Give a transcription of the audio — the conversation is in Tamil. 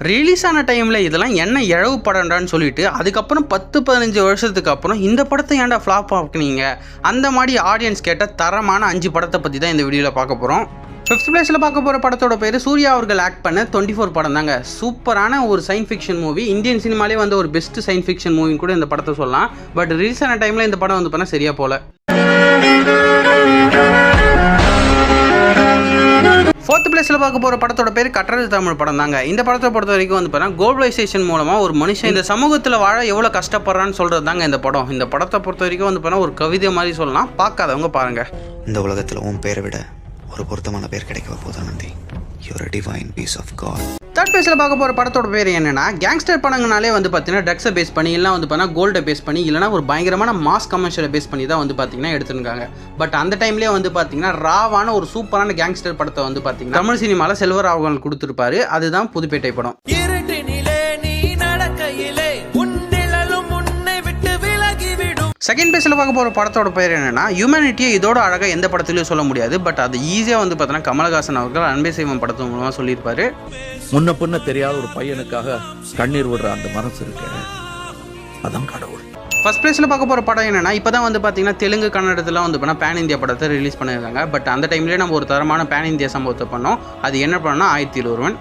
ரிலீஸ் ஆன டைமில் இதெல்லாம் என்ன இழவு படம்டான்னு சொல்லிட்டு அதுக்கப்புறம் 10-15 வருஷத்துக்கு அப்புறம் இந்த படத்தை ஏன்டா ஃப்ளாப் ஆக்குனீங்க அந்த மாதிரி ஆடியன்ஸ் கேட்ட தரமான 5 படத்தை பற்றி தான் இந்த வீடியோவில் பார்க்க போகிறோம். 5th பிளேஸில் பார்க்க போகிற படத்தோட பேர் சூர்யா அவர்கள் ஆக்ட் பண்ண 24 படம் தாங்க. சூப்பரான ஒரு சயின்ஸ் ஃபிக்ஷன் மூவி. இந்தியன் சினிமாலே வந்து ஒரு பெஸ்ட் சயின்ஸ் ஃபிக்ஷன் மூவின்னு கூட இந்த படத்தை சொல்லலாம். பட் ரிலீஸ் ஆன டைமில் இந்த படம் வந்து பண்ணால் சரியா போல. 4th பிளேஸில் பார்க்க போகிற படத்தோட பேர் கற்றது தமிழ் படம் தாங்க. இந்த படத்தை பொறுத்த வரைக்கும் வந்து பார்த்தீங்கன்னா குளோபலைசேஷன் மூலமாக ஒரு மனுஷன் இந்த சமூகத்தில் வாழ எவ்வளோ கஷ்டப்படுறான்னு சொல்கிறது தாங்க இந்த படம். இந்த படத்தை பொறுத்த வரைக்கும் வந்து பார்த்தீங்கன்னா ஒரு கவிதை மாதிரி சொல்லலாம். பார்க்காதவங்க பாருங்கள். இந்த உலகத்தில் உன் பேரை விட ஒரு பொருத்தமான பேர் கிடைக்க போதா Nandi. You're a divine piece of God. 3rd பிளேஸில் பார்க்க போகிற படத்தோட பேர் என்னன்னா கேங்ஸ்டர் படங்கனாலே வந்து பார்த்தீங்கன்னா ட்ரக்ஸை பேஸ் பண்ணி இல்லைனா வந்து பார்த்தீங்கன்னா கோல்டை பேஸ் பண்ணி இல்லைனா ஒரு பயங்கரமான மாஸ் கமர்ஷியலை பேஸ் பண்ணி தான் வந்து பார்த்தீங்கன்னா எடுத்துருக்காங்க. பட் அந்த டைம்லேயே வந்து பார்த்தீங்கன்னா ராவான ஒரு சூப்பரான கேங்ஸ்டர் படத்தை வந்து பார்த்தீங்கன்னா தமிழ் சினிமாவில் செல்வர் அவர்கள் கொடுத்துருப்பாரு. அதுதான் புதுப்பேட்டை படம். செகண்ட் பிளேஸில் பார்க்க போகிற படத்தோட பேர் என்னன்னா ஹியூமனிட்டியை இதோட அழகாக எந்த படத்துலையும் சொல்ல முடியாது. பட் அது ஈஸியாக வந்து பார்த்தீங்கன்னா கமலஹாசன் அவர்கள் அன்பே செய்வம் படத்து மூலமாக சொல்லியிருப்பாரு. முன்ன பின்ன தெரியாத ஒரு பையனுக்காக கண்ணீர் விடுற அந்த மனசு இருக்கு, அதான் கடவுள். ஃபர்ஸ்ட் பிளேஸில் பார்க்க போகிற படம் என்னன்னா இப்போ தான் வந்து பார்த்தீங்கன்னா தெலுங்கு கன்னடத்தில் வந்து பண்ணால் பேன் இந்தியா படத்தை ரிலீஸ் பண்ணியிருக்காங்க. பட் அந்த டைம்லேயே நம்ம ஒரு தரமான பேன் இந்தியா சம்பவத்தை பண்ணோம். அது என்ன பண்ணோம்னா 1001.